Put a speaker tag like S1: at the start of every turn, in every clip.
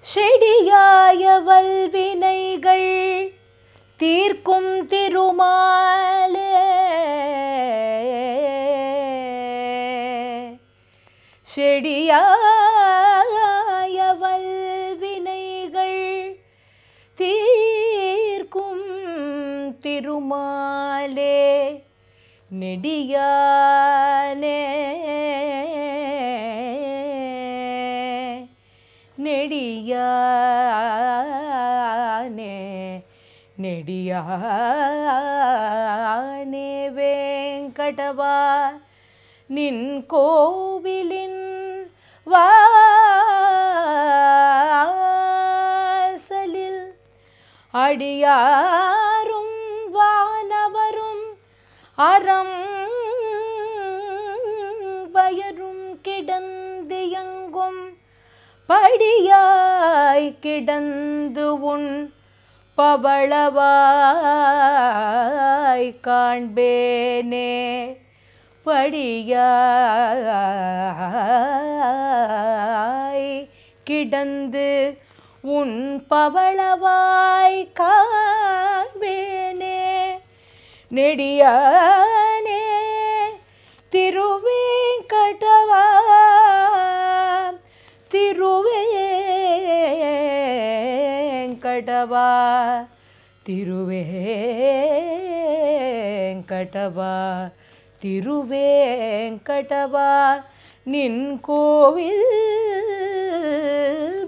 S1: செடியாய வல்வினைகள் தீர்க்கும் திருமாலே செடியாய வல்வினைகள் தீர்க்கும் திருமாலே நெடியானே நெடியானே நெடியானே வேங்கடவா நின் கோவிலின் வாசலில் அடியாரும் வானவரும் அறம் பயரும் கிடந்தியங்கும் படியாய் கிடந்து உன் பவளவாய் காண்பேனே படியாய் கிடந்து உன் பவளவாய் காண்பேனே நெடியானே திருவேங்கடவா திருவேங்கடவா திருவேங்கடவா திருவேங்கடவா நின் கோவில்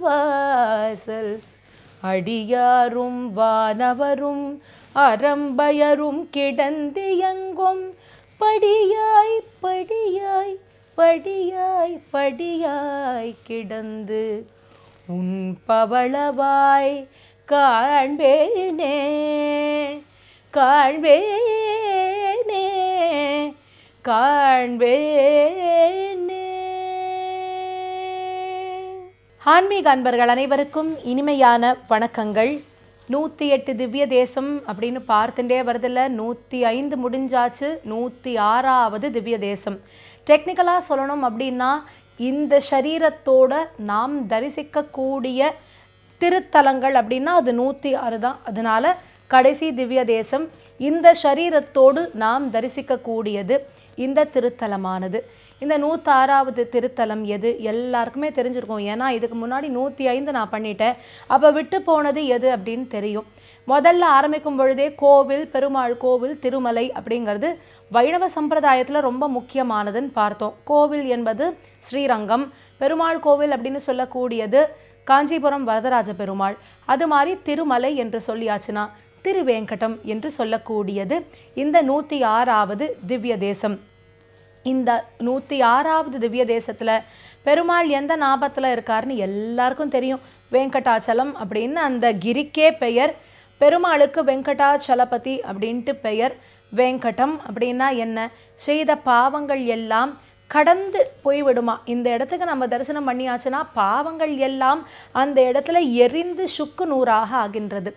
S1: வாசல் அடியாரும் வானவரும் அறம்பயரும் கிடந்தியங்கும் படியாய் படியாய் படியாய் படியாய் கிடந்து உன் பவளவாய் காண்பேனே காண்பேனே காண்பேனே. ஆன்மீக அன்பர்கள் அனைவருக்கும் இனிமையான வணக்கங்கள். 108 திவ்ய தேசம் அப்படின்னு பார்த்துட்டே வருதில்ல, 105 முடிஞ்சாச்சு, 106வது திவ்ய தேசம். டெக்னிக்கலாக சொல்லணும் அப்படின்னா இந்த சரீரத்தோட நாம் தரிசிக்கக்கூடிய திருத்தலங்கள் அப்படின்னா அது 106 தான். அதனால கடைசி திவ்ய தேசம் இந்த சரீரத்தோடு நாம் தரிசிக்கக்கூடியது இந்த திருத்தலமானது. இந்த 106வது திருத்தலம் எது எல்லாருக்குமே தெரிஞ்சிருக்கும். ஏன்னா இதுக்கு முன்னாடி 105 நான் பண்ணிட்டேன். அப்போ விட்டு போனது எது அப்படின்னு தெரியும். முதல்ல ஆரம்பிக்கும் பொழுதே கோவில், பெருமாள் கோவில், திருமலை அப்படிங்கிறது வைணவ சம்பிரதாயத்தில் ரொம்ப முக்கியமானதுன்னு பார்த்தோம். கோவில் என்பது ஸ்ரீரங்கம், பெருமாள் கோவில் அப்படின்னு சொல்லக்கூடியது காஞ்சிபுரம் வரதராஜ பெருமாள். அது மாதிரி திருமலை என்று சொல்லியாச்சுன்னா திருவேங்கடம் என்று சொல்லக்கூடியது இந்த 106வது திவ்ய தேசம். இந்த 106வது திவ்ய தேசத்தில் பெருமாள் எந்த நாபத்தில் இருக்காருன்னு எல்லாருக்கும் தெரியும். வெங்கடாச்சலம் அப்படின்னு அந்த கிரிக்கே பெயர். பெருமாளுக்கு வெங்கடாச்சலபதி அப்படின்ட்டு பெயர். வெங்கடம் அப்படின்னா என்ன? செய்த பாவங்கள் எல்லாம் கடந்து போய்விடுமா. இந்த இடத்துக்கு நம்ம தரிசனம் பண்ணியாச்சுன்னா பாவங்கள் எல்லாம் அந்த இடத்துல எரிந்து சுக்கு நூறாக ஆகின்றது.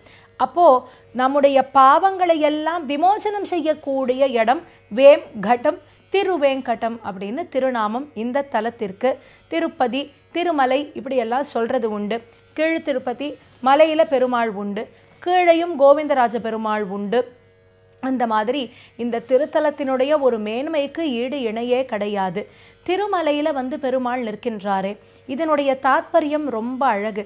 S1: அப்போது நம்முடைய பாவங்களை எல்லாம் விமோசனம் செய்யக்கூடிய இடம் வேங்கடம், திருவேங்கடம் அப்படின்னு திருநாமம் இந்த தலத்திற்கு. திருப்பதி, திருமலை இப்படியெல்லாம் சொல்கிறது உண்டு. கீழ் திருப்பதி மலையில் பெருமாள் உண்டு, கீழையும் கோவிந்தராஜ பெருமாள் உண்டு. அந்த மாதிரி இந்த திருத்தலத்தினுடைய ஒரு மேன்மைக்கு ஈடு இணையே கிடையாது. திருமலையில் வந்து பெருமாள் நிற்கின்றாரே, இதனுடைய தாத்பரியம் ரொம்ப அழகு.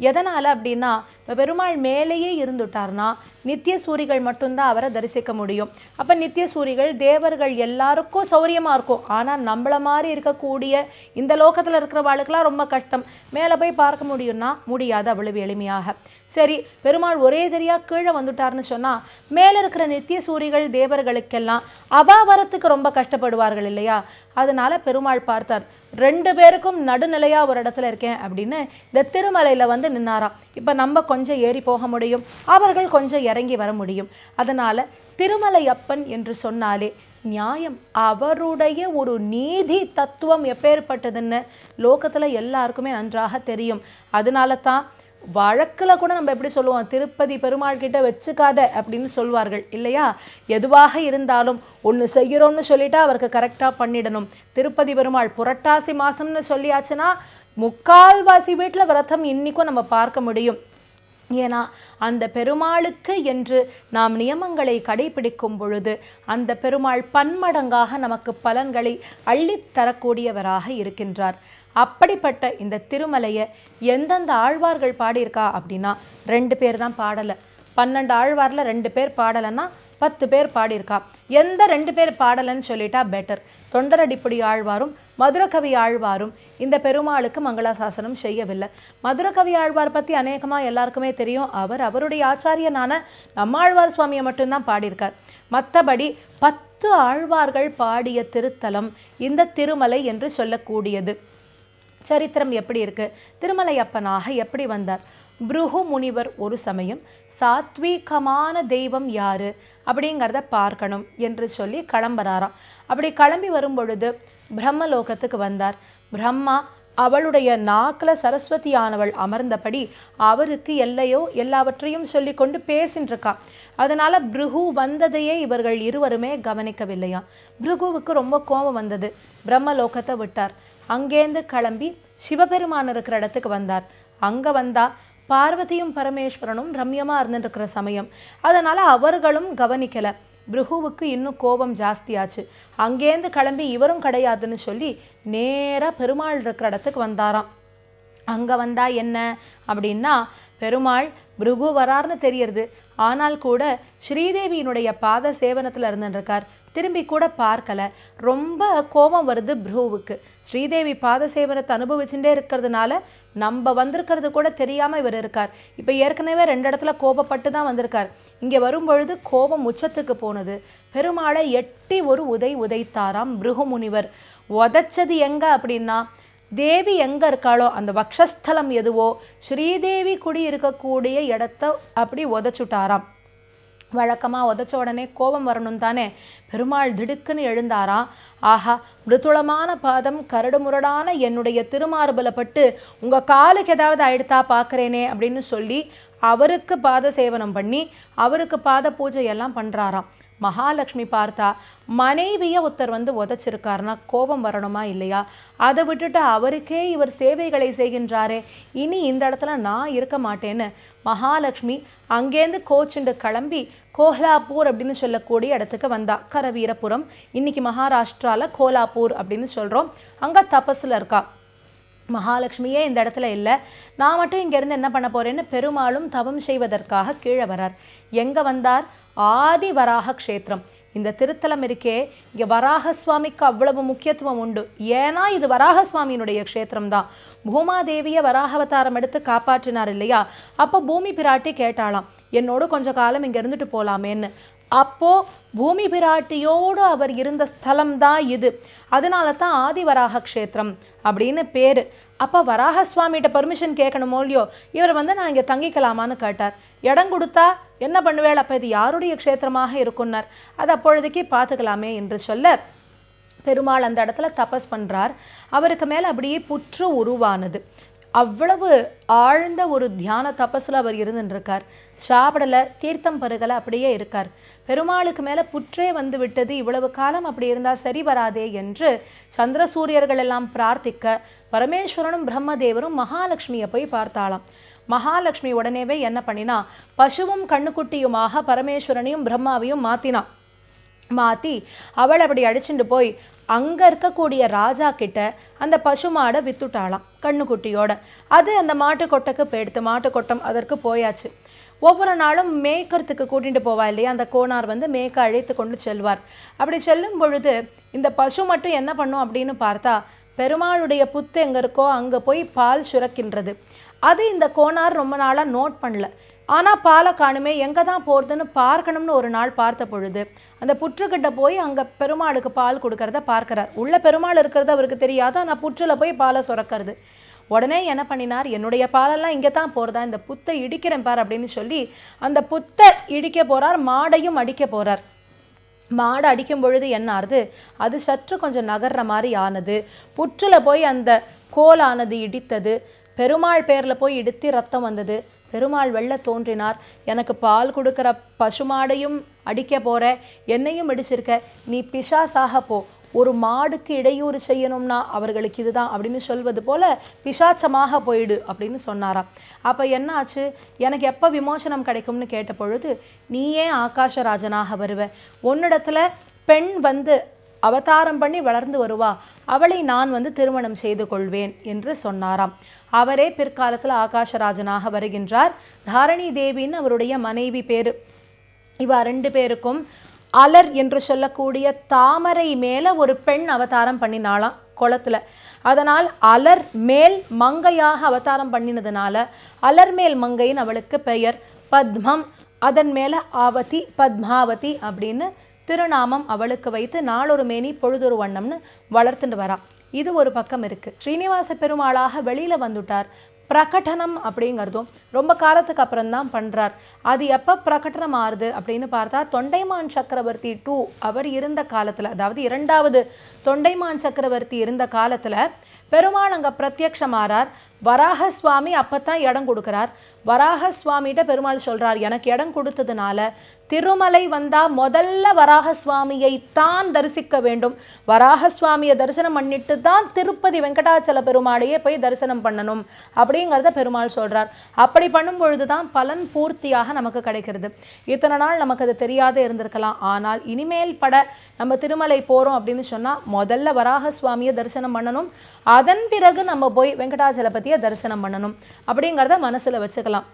S1: எதனால் அப்படின்னா, இப்போ பெருமாள் மேலேயே இருந்துட்டார்னா நித்திய சூரிகள் மட்டும்தான் அவரை தரிசிக்க முடியும். அப்போ நித்திய சூரிகள் தேவர்கள் எல்லாருக்கும் சௌரியமாக இருக்கும். ஆனால் நம்மள மாதிரி இருக்கக்கூடிய இந்த லோகத்தில் இருக்கிறவாளுக்கெல்லாம் ரொம்ப கஷ்டம். மேலே போய் பார்க்க முடியும்னா முடியாது அவ்வளவு எளிமையாக. சரி, பெருமாள் ஒரே தெரியாக கீழே வந்துட்டார்னு சொன்னால் மேலே இருக்கிற நித்திய சூரிகள் தேவர்களுக்கெல்லாம் அபாவரத்துக்கு ரொம்ப கஷ்டப்படுவார்கள் இல்லையா? அதனால பெருமாள் பார்த்தார், 2 பேருக்கும் நடுநிலையாக ஒரு இடத்துல இருக்கேன் அப்படின்னு இந்த திருமலையில் வந்து நின்னாராம். இப்போ நம்ம கொஞ்சம் ஏறி போக முடியும், அவர்கள் கொஞ்சம் இறங்கி வர முடியும். அதனால் திருமலையப்பன் என்று சொன்னாலே நியாயம், அவருடைய ஒரு நீதி தத்துவம் எப்பேற்பட்டதுன்னு லோகத்தில் எல்லாருக்குமே நன்றாக தெரியும். அதனால தான் வழக்கில் கூட நம்ம எப்படி சொல்லுவோம், திருப்பதி பெருமாள் கிட்ட வச்சுக்காத அப்படின்னு சொல்வார்கள் இல்லையா? எதுவாக இருந்தாலும் ஒன்று செய்கிறோன்னு சொல்லிட்டா அவருக்கு கரெக்டாக பண்ணிடணும். திருப்பதி பெருமாள் புரட்டாசி மாதம்னு சொல்லியாச்சுன்னா முக்கால்வாசி வீட்டில் விரதம் இன்னைக்கும் நம்ம பார்க்க முடியும். ஏன்னா அந்த பெருமாளுக்கு என்று நாம் நியமங்களை கடைபிடிக்கும் பொழுது அந்த பெருமாள் பன்மடங்காக நமக்கு பலன்களை அள்ளித்தரக்கூடியவராக இருக்கின்றார். அப்படிப்பட்ட இந்த திருமலையை எந்தெந்த ஆழ்வார்கள் பாடியிருக்கா அப்படின்னா 2 பேர் தான் பாடலை. 12 ஆழ்வாரில் 2 பேர் பாடலைன்னா 10 பேர் பாடியிருக்கா. எந்த 2 பேர் பாடலைன்னு சொல்லிட்டா பெட்டர். தொண்டரடிப்படி ஆழ்வாரும் மதுரகவி ஆழ்வாரும் இந்த பெருமாளுக்கு மங்களாசாசனம் செய்யவில்லை. மதுரகவி ஆழ்வார் பற்றி அநேகமாக எல்லாருக்குமே தெரியும். அவருடைய ஆச்சாரியனான நம்மாழ்வார் சுவாமியை மட்டும்தான் பாடியிருக்கார். மற்றபடி 10 ஆழ்வார்கள் பாடிய திருத்தலம் இந்த திருமலை என்று சொல்லக்கூடியது. சரித்திரம் எப்படி இருக்கு? திருமலையப்பனாக எப்படி வந்தார்? பிருகு முனிவர் ஒரு சமயம் சாத்வீகமான தெய்வம் யாரு அப்படிங்கிறத பார்க்கணும் என்று சொல்லி கிளம்புறாராம். அப்படி கிளம்பி வரும் பொழுது பிரம்மலோகத்துக்கு வந்தார். பிரம்மா அவளுடைய நாக்கில் சரஸ்வதியானவள் அமர்ந்தபடி அவருக்கு எல்லாவற்றையும் சொல்லி கொண்டு பேசின்னு இருக்கா. அதனால பிருகு வந்ததையே இவர்கள் இருவருமே கவனிக்கவில்லையா. பிருகுவுக்கு ரொம்ப கோபம் வந்தது. பிரம்மலோகத்தை விட்டார். அங்கேருந்து கிளம்பி சிவபெருமான் இருக்கிற இடத்துக்கு வந்தார். அங்கே வந்தா பார்வதியும் பரமேஸ்வரனும் ரம்யமாக இருந்துருக்கிற சமயம். அதனால் அவர்களும் கவனிக்கலை. பிருகுவுக்கு இன்னும் கோபம் ஜாஸ்தியாச்சு. அங்கேருந்து கிளம்பி இவரும் கிடையாதுன்னு சொல்லி நேராக பெருமாள் இருக்கிற இடத்துக்கு வந்தாராம். அங்கே வந்தா என்ன அப்படின்னா பெருமாள் பிருகு வரார்னு தெரியறது. ஆனால் கூட ஸ்ரீதேவியினுடைய பாத சேவனத்தில் இருந்துருக்கார். திரும்பி கூட பார்க்கலை. ரொம்ப கோபம் வருது பிருகுவுக்கு. ஸ்ரீதேவி பாத சேவனத்தை அனுபவிச்சுட்டே இருக்கிறதுனால நம்ம வந்திருக்கிறது கூட தெரியாமல் இவர் இருக்கார். இப்போ ஏற்கனவே 2 இடத்துல கோபப்பட்டு தான் வந்திருக்கார். இங்கே வரும்பொழுது கோபம் உச்சத்துக்கு போனது. பெருமாளை எட்டி ஒரு உதைத்தாராம் பிருகு முனிவர். உதைச்சது எங்க அப்படின்னா தேவி எங்கே இருக்காளோ அந்த வக்ஷஸ்தலம் எதுவோ ஸ்ரீதேவி குடி இருக்கக்கூடிய இடத்த அப்படி உதைச்சுட்டாராம். வழக்கமாக உதைச்ச உடனே கோபம் வரணும் தானே. பெருமாள் திடுக்குன்னு எழுந்தாராம். ஆஹா, மிருதுளமான பாதம் கரடு முரடான என்னுடைய திருமார்பலப்பட்டு உங்கள் காலுக்கு ஏதாவது ஆயிடுத்தா பார்க்குறேனே அப்படின்னு சொல்லி அவருக்கு பாத சேவனம் பண்ணி அவருக்கு பாத பூஜை எல்லாம் பண்ணுறாராம். மகாலட்சுமி பார்த்தா மனைவியை ஒருத்தர் வந்து உதைச்சிருக்காருன்னா கோபம் வரணுமா இல்லையா? அதை விட்டுட்டு அவருக்கே இவர் சேவைகளை செய்கின்றாரே, இனி இந்த இடத்துல நான் இருக்க மாட்டேன்னு மகாலட்சுமி அங்கேருந்து கோச்சுண்டு கிளம்பி கோலாப்பூர் அப்படின்னு சொல்லக்கூடிய இடத்துக்கு வந்தா. கரவீரபுரம் இன்னைக்கு மகாராஷ்டிராவில் கோலாப்பூர் அப்படின்னு சொல்கிறோம். அங்கே தபஸில் இருக்கா. மகாலட்சுமியே இந்த இடத்துல இல்லை, நான் மட்டும் இங்கேருந்து என்ன பண்ண போகிறேன்னு பெருமாளும் தவம் செய்வதற்காக கீழே வரார். எங்கே வந்தார்? ஆதி வராக க்ஷேத்திரம். இந்த திருத்தலம் இருக்கே, இங்கே வராக சுவாமிக்கு அவ்வளவு முக்கியத்துவம் உண்டு. ஏன்னா இது வராக சுவாமியினுடைய க்ஷேத்திரம் தான். பூமாதேவியை வராகவதாரம் எடுத்து காப்பாற்றினார் இல்லையா? அப்போ பூமி பிராட்டி கேட்டாலாம், என்னோடு கொஞ்ச காலம் இங்கே இருந்துட்டு போகலாமேன்னு. அப்போது பூமி பிராட்டியோடு அவர் இருந்த ஸ்தலம் தான் இது. அதனால தான் ஆதிவராக க்ஷேத்திரம் அப்படின்னு பேர். அப்போ வராக சுவாமிகிட்ட பர்மிஷன் கேட்கணுமோ இல்லையோ, இவர் வந்து நான் இங்கே தங்கிக்கலாமான்னு கேட்டார். இடம் கொடுத்தா என்ன பண்ணுவேள்? அப்போ இது யாருடைய க்ஷேத்திரமாக இருக்குன்னார். அது அப்பொழுதுக்கே பார்த்துக்கலாமே என்று சொல்ல பெருமாள் அந்த இடத்துல தபஸ் பண்ணுறார். அவருக்கு மேலே அப்படியே புற்று உருவானது. அவ்வளவு ஆழ்ந்த ஒரு தியான தபஸில் அவர் இருந்துருக்கார். சாப்பிடலை, தீர்த்தம் பருகலை, அப்படியே இருக்கார். பெருமாளுக்கு மேலே புற்றே வந்து விட்டது, இவ்வளவு காலம் அப்படி இருந்தால் சரி வராதே என்று சந்திரசூரியர்கள் எல்லாம் பிரார்த்திக்க பரமேஸ்வரனும் பிரம்மதேவரும் மகாலட்சுமியை போய் பார்த்தாளாம். மகாலட்சுமி உடனேவே என்ன பண்ணினா, பசுவும் கண்ணுக்குட்டியுமாக பரமேஸ்வரனையும் பிரம்மாவையும் மாற்றி அவள் அப்படி அடிச்சுட்டு போய் அங்கே இருக்கக்கூடிய ராஜா கிட்ட அந்த பசுமாடை வித்துட்டாளாம் கண்ணுக்குட்டியோட. அது அந்த மாட்டுக்கொட்டைக்கு போயிடுத்து. மாட்டுக்கொட்டம் அதற்கு போயாச்சு. ஒவ்வொரு நாளும் மேய்க்கிறதுக்கு கூட்டிகிட்டு போவா இல்லையா, அந்த கோனார் வந்து மேய்க்க அழைத்து கொண்டு செல்வார். அப்படி செல்லும் பொழுது இந்த பசு மட்டும் என்ன பண்ணும் அப்படின்னு பார்த்தா, பெருமாளுடைய புத்து எங்கே இருக்கோ அங்கே போய் பால் சுரக்கின்றது. அது இந்த கோனார் ரொம்ப நாளாக நோட் பண்ணல. ஆனால் பாலை காணுமே, எங்கே தான் போகிறதுன்னு பார்க்கணும்னு ஒரு நாள் பார்த்த பொழுது அந்த புற்றுக்கிட்ட போய் அங்கே பெருமாளுக்கு பால் கொடுக்கறத பார்க்குறார். உள்ள பெருமாள் இருக்கிறது அவருக்கு தெரியாது, ஆனால் புற்றில் போய் பாலை சுரக்கிறது. உடனே என்ன பண்ணினார், என்னுடைய பாலெல்லாம் இங்கே தான் போகிறதா, இந்த புத்தை இடிக்கிறேன் பார் அப்படின்னு சொல்லி அந்த புத்தை இடிக்க போகிறார். மாடையும் அடிக்க போகிறார். மாடை அடிக்கும் பொழுது என்ன ஆறுது, அது சற்று கொஞ்சம் நகர்ற மாதிரி ஆனது. புற்றில் போய் அந்த கோலானது இடித்தது. பெருமாள் பேரில் போய் இடித்து ரத்தம் வந்தது. பெருமாள் வெள்ள தோன்றினார். எனக்கு பால் கொடுக்குற பசுமாடையும் அடிக்க போகிற, என்னையும் இடிச்சிருக்க, நீ பிசாசாக போ, ஒரு மாடுக்கு இடையூறு செய்யணும்னா அவர்களுக்கு இதுதான் அப்படின்னு சொல்வது போல பிசாச்சமாக போயிடு அப்படின்னு சொன்னாராம். அப்போ என்ன ஆச்சு, எனக்கு எப்போ விமோசனம் கிடைக்கும்னு கேட்ட பொழுது, நீயே ஆகாஷராஜனாக வருவ, உன்னிடத்துல பெண் வந்து அவதாரம் பண்ணி வளர்ந்து வருவா, அவளை நான் திருமணம் செய்து கொள்வேன் என்று சொன்னாராம். அவரே பிற்காலத்தில் ஆகாஷராஜனாக வருகின்றார். தாரணி தேவின்னு அவருடைய மனைவி பேரு. இவ 2 பேருக்கும் அலர் என்று சொல்லக்கூடிய தாமரை மேல ஒரு பெண் அவதாரம் பண்ணினாலாம் குளத்துல. அதனால் அலர் மேல் மங்கையாக அவதாரம் பண்ணினதுனால அலர்மேல் மங்கையின் அவளுக்கு பெயர். பத்மம், அதன் மேல ஆவதி, பத்மாவதி அப்படின்னு திருநாமம் அவளுக்கு வைத்து நாளொரு மேனி பொழுதொரு வண்ணம்னு வளர்த்துட்டு வரா. இது ஒரு பக்கம் இருக்கு. ஸ்ரீனிவாச பெருமாளாக வெளியில வந்துட்டார். பிரகடனம் அப்படிங்கிறதும் ரொம்ப காலத்துக்கு அப்புறம் தான் பண்றார். அது எப்போ பிரகடனம் ஆறுது அப்படின்னு பார்த்தா, தொண்டைமான் சக்கரவர்த்தி 2 அவர் இருந்த காலத்துல, அதாவது 2வது தொண்டைமான் சக்கரவர்த்தி இருந்த காலத்துல பெருமாள் அங்க பிரத்யக்ஷமாறார். வராக சுவாமி அப்பத்தான் இடம் கொடுக்கிறார். வராக சுவாமிகிட்ட பெருமாள் சொல்றார், எனக்கு இடம் கொடுத்ததுனால திருமலை வந்தா முதல்ல வராக சுவாமியை தான் தரிசிக்க வேண்டும், வராக சுவாமியை தரிசனம் பண்ணிட்டு தான் திருப்பதி வெங்கடாச்சல பெருமாளையே போய் தரிசனம் பண்ணணும் அப்படிங்கிறத பெருமாள் சொல்றார். அப்படி பண்ணும் பொழுதுதான் பலன் பூர்த்தியாக நமக்கு கிடைக்கிறது. இத்தனை நாள் நமக்கு அது தெரியாத இருந்திருக்கலாம். ஆனால் இனிமேல் பட நம்ம திருமலை போறோம் அப்படின்னு சொன்னா முதல்ல வராக சுவாமியை தரிசனம் பண்ணணும், அதன் பிறகு நம்ம போய் வெங்கடாச்சலபதியை தரிசனம் பண்ணணும் அப்படிங்கிறத மனசுல வச்சுக்கலாம்.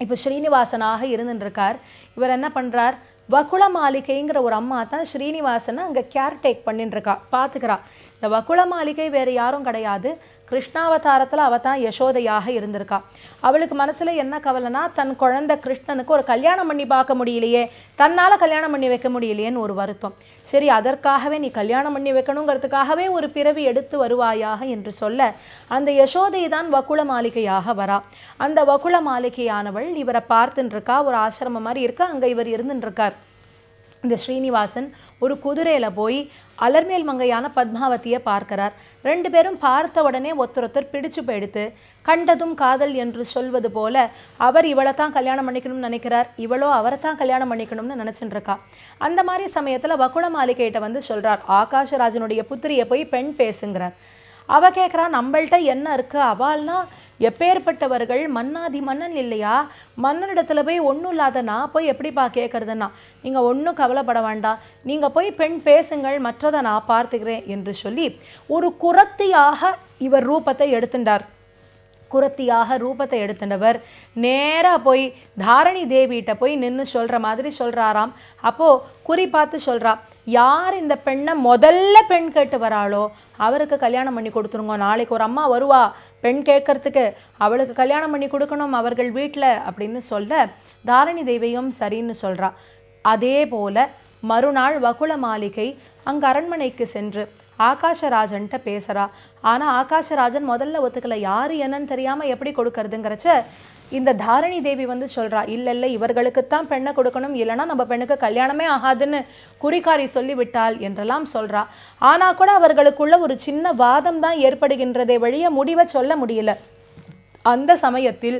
S1: இப்போ ஸ்ரீனிவாசனாக இருந்துருக்கார். இவர் என்ன பண்றார், வகுள மாளிகைங்கிற ஒரு அம்மா தான் ஸ்ரீனிவாசனை அங்கே கேர்டேக் பண்ணிட்டு இருக்கா, பார்த்துக்கிறா. இந்த வகுள மாளிகை வேறு யாரும் கிடையாது, கிருஷ்ணாவதாரத்தில் அவள் தான் யசோதையாக இருந்திருக்கா. அவளுக்கு மனசில் என்ன கவலைனா, தன் குழந்தை கிருஷ்ணனுக்கு ஒரு கல்யாணம் பண்ணி பார்க்க முடியலையே, தன்னால் கல்யாணம் பண்ணி வைக்க முடியலையேன்னு ஒரு வருத்தம். சரி, அதற்காகவே நீ கல்யாணம் பண்ணி வைக்கணுங்கிறதுக்காகவே ஒரு பிறவி எடுத்து வருவாயாக என்று சொல்ல, அந்த யசோதை தான் வகுள மாளிகையாக வரா. அந்த வகுள மாளிகையானவள் இவரை பார்த்துட்டு இருக்கா. ஒரு ஆசிரமம் மாதிரி இருக்கா, அங்கே இவர் இருந்துட்டு இருக்கார். இந்த ஸ்ரீனிவாசன் ஒரு குதிரையில போய் அலர்மேல் மங்கையான பத்மாவதியை பார்க்கிறார். 2 பேரும் பார்த்த உடனே ஒருத்தர் பிடிச்சு போயிடுத்து. கண்டதும் காதல் என்று சொல்வது போல அவர் இவளை தான் கல்யாணம் பண்ணிக்கணும்னு நினைக்கிறார், இவளோ அவரை தான் கல்யாணம் பண்ணிக்கணும்னு நினைச்சுட்டு இருக்கா. அந்த மாதிரி சமயத்துல வகுள மாளிகையிட்ட சொல்றார், ஆகாஷராஜனுடைய புத்திரியை போய் பெண் பேசுங்கிறார். அவ கேட்குறா, நம்மள்கிட்ட என்ன இருக்கு, அவள்னா எப்பேற்பட்டவர்கள், மன்னாதி மன்னன் இல்லையா, மன்னனிடத்துல போய் ஒன்றும் இல்லாத நான் போய் எப்படிப்பா கேட்கறதுன்னா, நீங்கள் ஒன்றும் கவலைப்பட வேண்டாம், நீங்கள் போய் பெண் பேசுங்கள், மற்றதை நான் பார்த்துக்கிறேன் என்று சொல்லி ஒரு குரத்தியாக இவர் ரூபத்தை எடுத்துட்டார். குரத்தியாக ரூபத்தை எடுத்துட்டவர் நேராக போய் தாரணி தேவிகிட்ட போய் நின்று சொல்கிற மாதிரி சொல்கிறாராம். அப்போது குறி பார்த்து சொல்கிறா, யார் இந்த பெண்ணை முதல்ல பெண் கேட்டு வராளோ அவருக்கு கல்யாணம் பண்ணி கொடுத்துருங்க, நாளைக்கு ஒரு அம்மா வருவா பெண் கேட்கறதுக்கு, அவளுக்கு கல்யாணம் பண்ணி கொடுக்கணும் அவர்கள் வீட்டில் அப்படின்னு சொல்ல, தாரணி தேவியும் சரின்னு சொல்கிறா. அதே போல் மறுநாள் வகுள மாளிகை அங்கே அரண்மனைக்கு சென்று ஆகாஷராஜன்ட்ட பேசுகிறா. ஆனால் ஆகாஷராஜன் முதல்ல ஒத்துக்கலை, யார் என்னன்னு தெரியாமல் எப்படி கொடுக்கறதுங்கிறச்ச இந்த தாரணி தேவி சொல்கிறா, இல்லை இவர்களுக்குத்தான் பெண்ணை கொடுக்கணும், இல்லைனா நம்ம பெண்ணுக்கு கல்யாணமே ஆகாதுன்னு குறிகாரி சொல்லிவிட்டாள் என்றெல்லாம் சொல்கிறா. ஆனால் கூட அவர்களுக்குள்ள ஒரு சின்ன வாதம் தான் ஏற்படுகின்றதே வழிய முடிவை சொல்ல முடியல. அந்த சமயத்தில்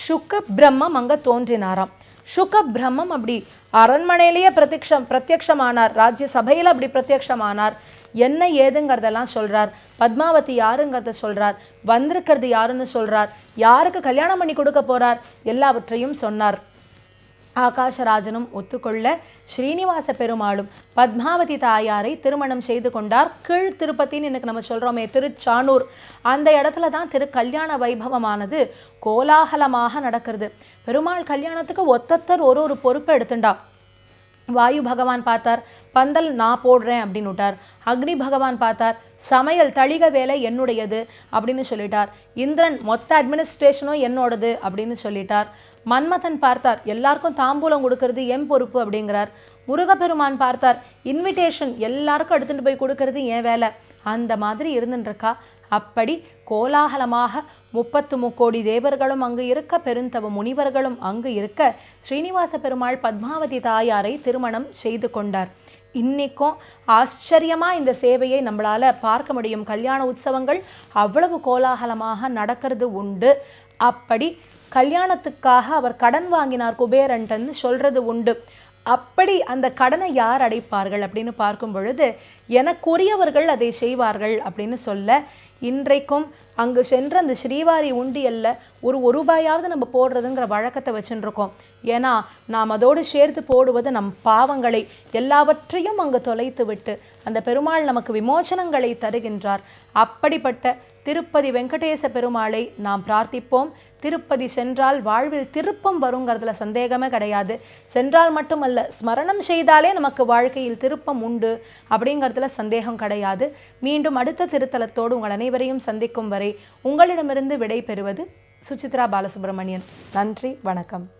S1: சுக பிரம்மம் அங்கே தோன்றினாராம். சுக பிரம்மம் அப்படி அரண்மனையிலேயே பிரத்யக்ஷமானார், ராஜ்ய சபையில் அப்படி பிரத்யக்ஷமானார். என்ன ஏதுங்கிறதெல்லாம் சொல்றார், பத்மாவதி யாருங்கிறத சொல்றார், வந்திருக்கிறது யாருன்னு சொல்றார், யாருக்கு கல்யாணம் பண்ணி கொடுக்க போறார், எல்லாவற்றையும் சொன்னார். ஆகாஷராஜனும் ஒத்துக்கொள்ள ஸ்ரீனிவாச பெருமாளும் பத்மாவதி தாயாரை திருமணம் செய்து கொண்டார். கீழ் திருப்பதின்னு இன்னைக்கு நம்ம சொல்றோமே திருச்சானூர், அந்த இடத்துல தான் திரு கல்யாண வைபவமானது கோலாகலமாக நடக்கிறது. பெருமாள் கல்யாணத்துக்கு ஒத்தத்தர் ஒரு பொறுப்பை எடுத்துண்டா. வாயு பகவான் பார்த்தார், பந்தல் நான் போடுறேன் அப்படின்னு விட்டார். அக்னி பகவான் பார்த்தார், சமையல் தளிக வேலை என்னுடையது அப்படின்னு சொல்லிட்டார். இந்திரன் மொத்த அட்மினிஸ்ட்ரேஷனும் என்னோடது அப்படின்னு சொல்லிட்டார். மன்மதன் பார்த்தார், எல்லாருக்கும் தாம்பூலம் கொடுக்கறது என் பொறுப்பு அப்படிங்கிறார். முருகப்பெருமான் பார்த்தார், இன்விடேஷன் எல்லாருக்கும் எடுத்துட்டு போய் கொடுக்கறது என் வேலை. அந்த மாதிரி இருந்துருக்கா. அப்படி கோலாகலமாக 33 கோடி தேவர்களும் அங்கு இருக்க, பெருந்தவ முனிவர்களும் அங்கு இருக்க, ஸ்ரீனிவாச பெருமாள் பத்மாவதி தாயாரை திருமணம் செய்து கொண்டார். இன்னைக்கும் ஆச்சரியமா இந்த சேவையை நம்மளால பார்க்க முடியும். கல்யாண உற்சவங்கள் அவ்வளவு கோலாகலமாக நடக்கிறது உண்டு. அப்படி கல்யாணத்துக்காக அவர் கடன் வாங்கினார் குபேரன்ட்டு சொல்றது உண்டு. அப்படி அந்த கடனை யார் அடைப்பார்கள் அப்படின்னு பார்க்கும் பொழுது எனக்குரியவர்கள் அதை செய்வார்கள் அப்படின்னு சொல்ல, இன்றைக்கும் அங்கு சென்ற அந்த ஸ்ரீவாரி உண்டியல்ல ஒரு ரூபாயாவது நம்ம போடுறதுங்கிற வழக்கத்தை வச்சுட்டு இருக்கோம். ஏன்னா நாம் அதோடு சேர்த்து போடுவது நம் பாவங்களை எல்லாவற்றையும் அங்கு தொலைத்து விட்டு அந்த பெருமாள் நமக்கு விமோசனங்களை தருகின்றார். அப்படிப்பட்ட திருப்பதி வெங்கடேச பெருமாளை நாம் பிரார்த்திப்போம். திருப்பதி சென்றால் வாழ்வில் திருப்பம் வருங்கிறதுல சந்தேகமே கிடையாது. சென்றால் மட்டுமல்ல, ஸ்மரணம் செய்தாலே நமக்கு வாழ்க்கையில் திருப்பம் உண்டு அப்படிங்கிறதுல சந்தேகம் கிடையாது. மீண்டும் அடுத்த திருத்தலத்தோடு உங்கள் அனைவரையும் சந்திக்கும் வரை உங்களிடமிருந்து விடை பெறுவது சுசித்ரா பாலசுப்ரமணியன். நன்றி, வணக்கம்.